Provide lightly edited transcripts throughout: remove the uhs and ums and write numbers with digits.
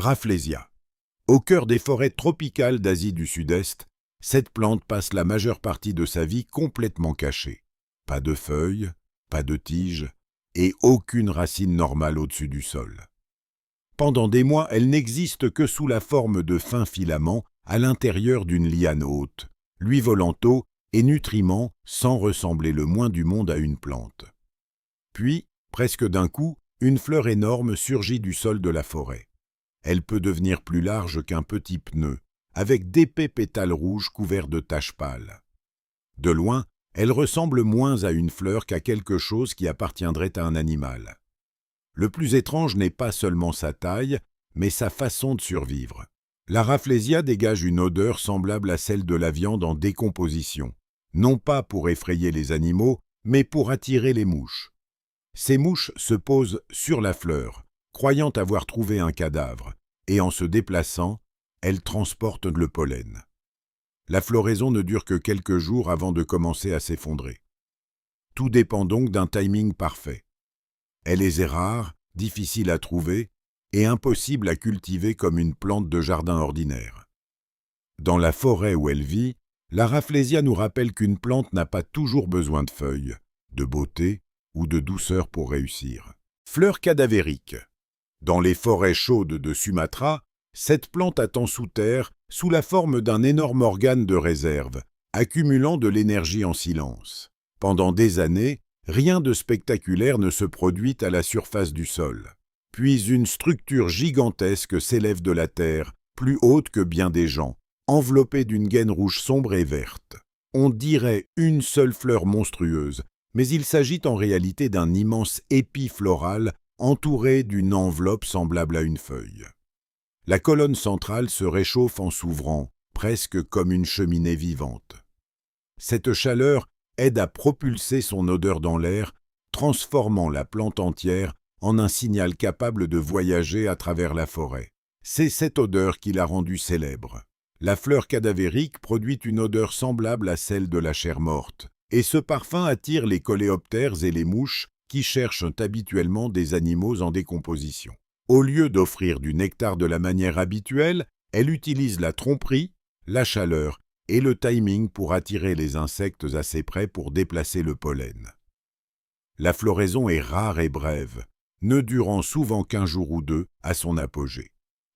Rafflesia. Au cœur des forêts tropicales d'Asie du Sud-Est, cette plante passe la majeure partie de sa vie complètement cachée. Pas de feuilles, pas de tiges et aucune racine normale au-dessus du sol. Pendant des mois, elle n'existe que sous la forme de fins filaments à l'intérieur d'une liane haute, lui volant eau et nutriments sans ressembler le moins du monde à une plante. Puis, presque d'un coup, une fleur énorme surgit du sol de la forêt. Elle peut devenir plus large qu'un petit pneu, avec d'épais pétales rouges couverts de taches pâles. De loin, elle ressemble moins à une fleur qu'à quelque chose qui appartiendrait à un animal. Le plus étrange n'est pas seulement sa taille, mais sa façon de survivre. La Rafflesia dégage une odeur semblable à celle de la viande en décomposition, non pas pour effrayer les animaux, mais pour attirer les mouches. Ces mouches se posent sur la fleur, croyant avoir trouvé un cadavre, et en se déplaçant, elles transportent le pollen. La floraison ne dure que quelques jours avant de commencer à s'effondrer. Tout dépend donc d'un timing parfait. Elle est rare, difficile à trouver et impossible à cultiver comme une plante de jardin ordinaire. Dans la forêt où elle vit, la Rafflesia nous rappelle qu'une plante n'a pas toujours besoin de feuilles, de beauté ou de douceur pour réussir. Fleur cadavérique. Dans les forêts chaudes de Sumatra, cette plante attend sous terre sous la forme d'un énorme organe de réserve, accumulant de l'énergie en silence. Pendant des années, rien de spectaculaire ne se produit à la surface du sol. Puis une structure gigantesque s'élève de la terre, plus haute que bien des gens, enveloppée d'une gaine rouge sombre et verte. On dirait une seule fleur monstrueuse, mais il s'agit en réalité d'un immense épi floral entouré d'une enveloppe semblable à une feuille. La colonne centrale se réchauffe en s'ouvrant, presque comme une cheminée vivante. Cette chaleur aide à propulser son odeur dans l'air, transformant la plante entière en un signal capable de voyager à travers la forêt. C'est cette odeur qui l'a rendue célèbre. La fleur cadavérique produit une odeur semblable à celle de la chair morte, et ce parfum attire les coléoptères et les mouches qui cherchent habituellement des animaux en décomposition. Au lieu d'offrir du nectar de la manière habituelle, elle utilise la tromperie, la chaleur et le timing pour attirer les insectes assez près pour déplacer le pollen. La floraison est rare et brève, ne durant souvent qu'un jour ou deux à son apogée.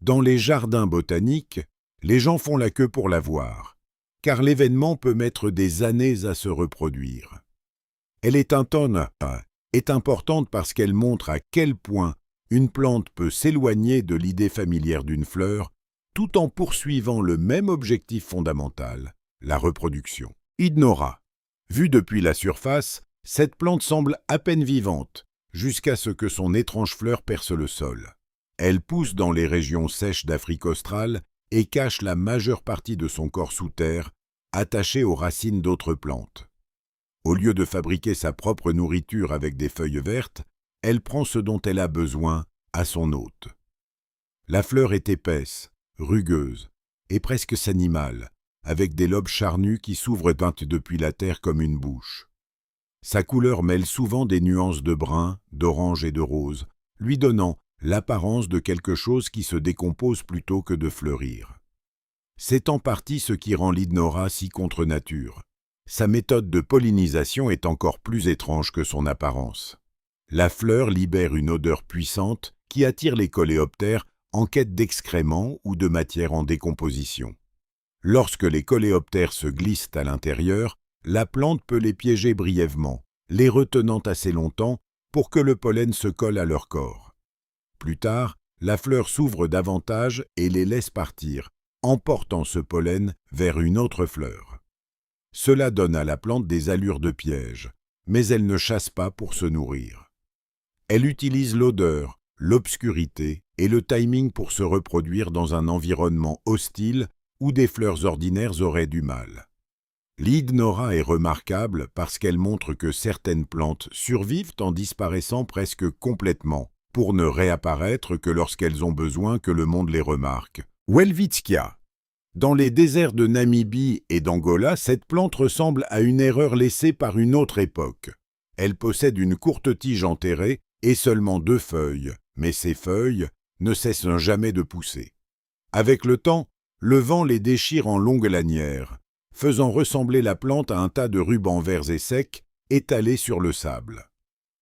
Dans les jardins botaniques, les gens font la queue pour la voir, car l'événement peut mettre des années à se reproduire. Elle est importante parce qu'elle montre à quel point une plante peut s'éloigner de l'idée familière d'une fleur tout en poursuivant le même objectif fondamental, la reproduction. Idnora. Vue depuis la surface, cette plante semble à peine vivante, jusqu'à ce que son étrange fleur perce le sol. Elle pousse dans les régions sèches d'Afrique australe et cache la majeure partie de son corps sous terre, attaché aux racines d'autres plantes. Au lieu de fabriquer sa propre nourriture avec des feuilles vertes, elle prend ce dont elle a besoin à son hôte. La fleur est épaisse, rugueuse et presque s'animale, avec des lobes charnus qui s'ouvrent depuis la terre comme une bouche. Sa couleur mêle souvent des nuances de brun, d'orange et de rose, lui donnant l'apparence de quelque chose qui se décompose plutôt que de fleurir. C'est en partie ce qui rend l'Idnora si contre nature. Sa méthode de pollinisation est encore plus étrange que son apparence. La fleur libère une odeur puissante qui attire les coléoptères en quête d'excréments ou de matière en décomposition. Lorsque les coléoptères se glissent à l'intérieur, la plante peut les piéger brièvement, les retenant assez longtemps pour que le pollen se colle à leur corps. Plus tard, la fleur s'ouvre davantage et les laisse partir, emportant ce pollen vers une autre fleur. Cela donne à la plante des allures de piège, mais elle ne chasse pas pour se nourrir. Elle utilise l'odeur, l'obscurité et le timing pour se reproduire dans un environnement hostile où des fleurs ordinaires auraient du mal. L'Idnora est remarquable parce qu'elle montre que certaines plantes survivent en disparaissant presque complètement, pour ne réapparaître que lorsqu'elles ont besoin que le monde les remarque. Welwitskia. Dans les déserts de Namibie et d'Angola, cette plante ressemble à une erreur laissée par une autre époque. Elle possède une courte tige enterrée et seulement 2 feuilles, mais ces feuilles, ne cessent jamais de pousser. Avec le temps, le vent les déchire en longues lanières, faisant ressembler la plante à un tas de rubans verts et secs étalés sur le sable.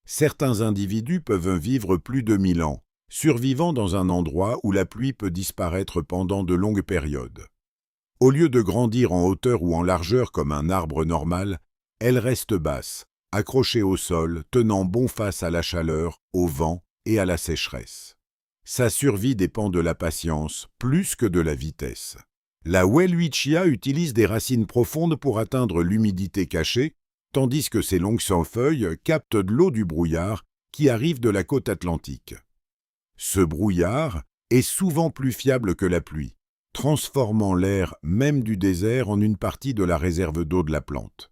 Certains individus peuvent vivre plus de 1000 ans, survivant dans un endroit où la pluie peut disparaître pendant de longues périodes. Au lieu de grandir en hauteur ou en largeur comme un arbre normal, elle reste basse, accrochée au sol, tenant bon face à la chaleur, au vent et à la sécheresse. Sa survie dépend de la patience, plus que de la vitesse. La welwitschia utilise des racines profondes pour atteindre l'humidité cachée, tandis que ses longues sans-feuilles captent de l'eau du brouillard qui arrive de la côte atlantique. Ce brouillard est souvent plus fiable que la pluie, transformant l'air même du désert en une partie de la réserve d'eau de la plante.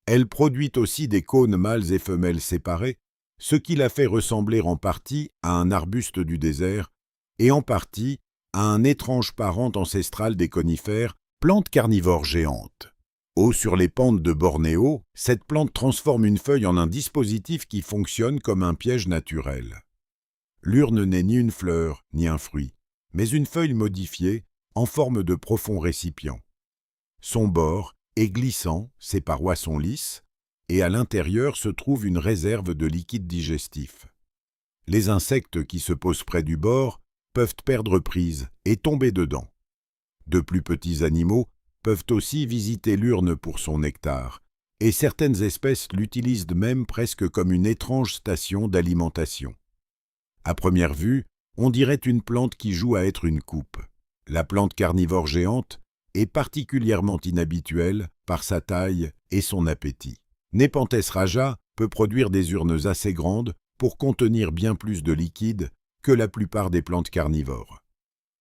Elle produit aussi des cônes mâles et femelles séparés, ce qui la fait ressembler en partie à un arbuste du désert et en partie à un étrange parent ancestral des conifères, plante carnivore géante. Haut sur les pentes de Bornéo, cette plante transforme une feuille en un dispositif qui fonctionne comme un piège naturel. L'urne n'est ni une fleur, ni un fruit, mais une feuille modifiée en forme de profond récipient. Son bord est glissant, ses parois sont lisses, et à l'intérieur se trouve une réserve de liquide digestif. Les insectes qui se posent près du bord peuvent perdre prise et tomber dedans. De plus petits animaux peuvent aussi visiter l'urne pour son nectar, et certaines espèces l'utilisent même presque comme une étrange station d'alimentation. À première vue, on dirait une plante qui joue à être une coupe. La plante carnivore géante est particulièrement inhabituelle par sa taille et son appétit. Nepenthes raja peut produire des urnes assez grandes pour contenir bien plus de liquide que la plupart des plantes carnivores.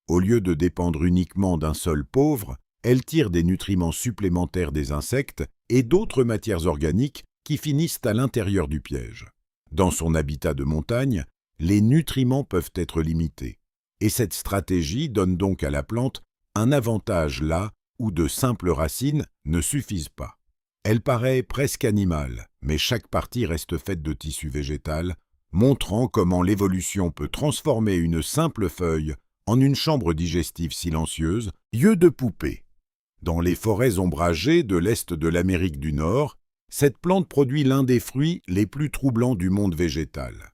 Au lieu de dépendre uniquement d'un sol pauvre, elle tire des nutriments supplémentaires des insectes et d'autres matières organiques qui finissent à l'intérieur du piège. Dans son habitat de montagne, les nutriments peuvent être limités, et cette stratégie donne donc à la plante un avantage là où de simples racines ne suffisent pas. Elle paraît presque animale, mais chaque partie reste faite de tissu végétal, montrant comment l'évolution peut transformer une simple feuille en une chambre digestive silencieuse, yeux de poupée. Dans les forêts ombragées de l'est de l'Amérique du Nord, cette plante produit l'un des fruits les plus troublants du monde végétal.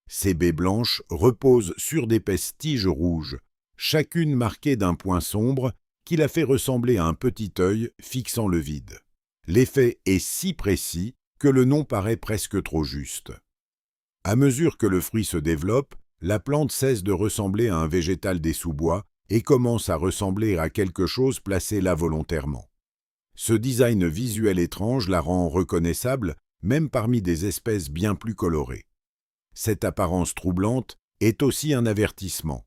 Ses baies blanches reposent sur d'épaisses tiges rouges, chacune marquée d'un point sombre qui la fait ressembler à un petit œil fixant le vide. L'effet est si précis que le nom paraît presque trop juste. À mesure que le fruit se développe, la plante cesse de ressembler à un végétal des sous-bois et commence à ressembler à quelque chose placé là volontairement. Ce design visuel étrange la rend reconnaissable même parmi des espèces bien plus colorées. Cette apparence troublante est aussi un avertissement.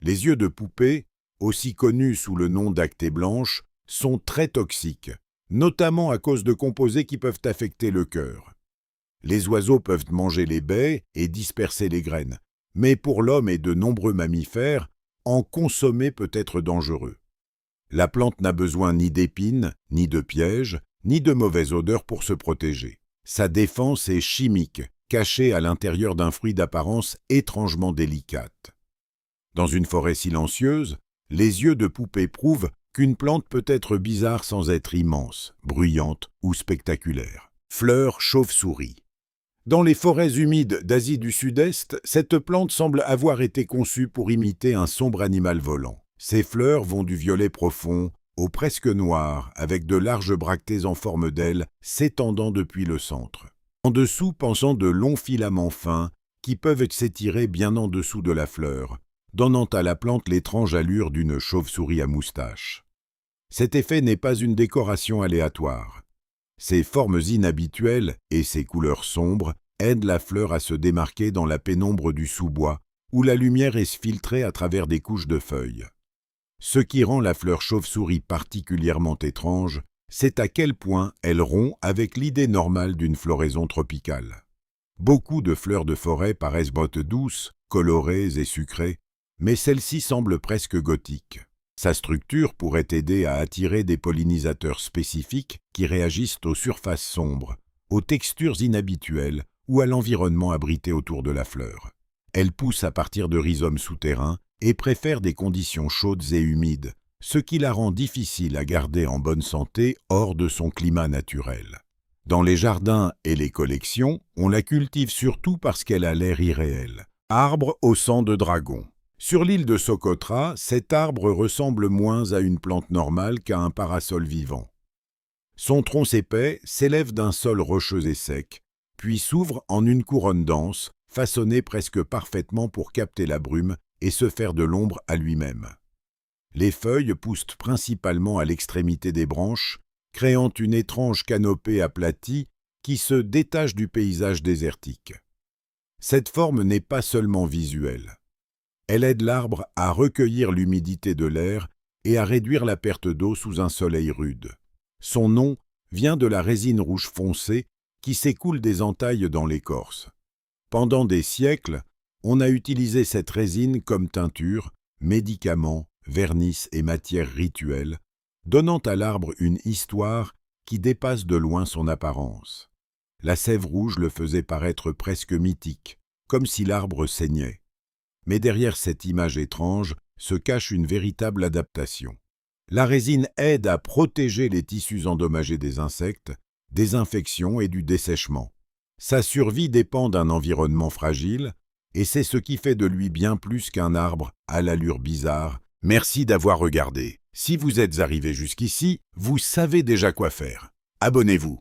Les yeux de poupée, aussi connus sous le nom d'actée blanche, sont très toxiques, notamment à cause de composés qui peuvent affecter le cœur. Les oiseaux peuvent manger les baies et disperser les graines, mais pour l'homme et de nombreux mammifères, en consommer peut être dangereux. La plante n'a besoin ni d'épines, ni de pièges, ni de mauvaise odeur pour se protéger. Sa défense est chimique, cachée à l'intérieur d'un fruit d'apparence étrangement délicate. Dans une forêt silencieuse, les yeux de poupée prouvent qu'une plante peut être bizarre sans être immense, bruyante ou spectaculaire. Fleur chauve-souris. Dans les forêts humides d'Asie du Sud-Est, cette plante semble avoir été conçue pour imiter un sombre animal volant. Ses fleurs vont du violet profond au presque noir, avec de larges bractées en forme d'ailes s'étendant depuis le centre. En dessous pensant de longs filaments fins qui peuvent s'étirer bien en dessous de la fleur, donnant à la plante l'étrange allure d'une chauve-souris à moustache. Cet effet n'est pas une décoration aléatoire. Ses formes inhabituelles et ses couleurs sombres aident la fleur à se démarquer dans la pénombre du sous-bois, où la lumière est filtrée à travers des couches de feuilles. Ce qui rend la fleur chauve-souris particulièrement étrange, c'est à quel point elle rompt avec l'idée normale d'une floraison tropicale. Beaucoup de fleurs de forêt paraissent douces, colorées et sucrées, mais celle-ci semble presque gothique. Sa structure pourrait aider à attirer des pollinisateurs spécifiques qui réagissent aux surfaces sombres, aux textures inhabituelles ou à l'environnement abrité autour de la fleur. Elle pousse à partir de rhizomes souterrains et préfère des conditions chaudes et humides, ce qui la rend difficile à garder en bonne santé hors de son climat naturel. Dans les jardins et les collections, on la cultive surtout parce qu'elle a l'air irréel. Arbre au sang de dragon. Sur l'île de Socotra, cet arbre ressemble moins à une plante normale qu'à un parasol vivant. Son tronc épais s'élève d'un sol rocheux et sec, puis s'ouvre en une couronne dense, façonnée presque parfaitement pour capter la brume et se faire de l'ombre à lui-même. Les feuilles poussent principalement à l'extrémité des branches, créant une étrange canopée aplatie qui se détache du paysage désertique. Cette forme n'est pas seulement visuelle. Elle aide l'arbre à recueillir l'humidité de l'air et à réduire la perte d'eau sous un soleil rude. Son nom vient de la résine rouge foncée qui s'écoule des entailles dans l'écorce. Pendant des siècles, on a utilisé cette résine comme teinture, médicament, vernis et matière rituelle, donnant à l'arbre une histoire qui dépasse de loin son apparence. La sève rouge le faisait paraître presque mythique, comme si l'arbre saignait. Mais derrière cette image étrange se cache une véritable adaptation. La résine aide à protéger les tissus endommagés des insectes, des infections et du dessèchement. Sa survie dépend d'un environnement fragile, et c'est ce qui fait de lui bien plus qu'un arbre à l'allure bizarre. Merci d'avoir regardé. Si vous êtes arrivé jusqu'ici, vous savez déjà quoi faire. Abonnez-vous.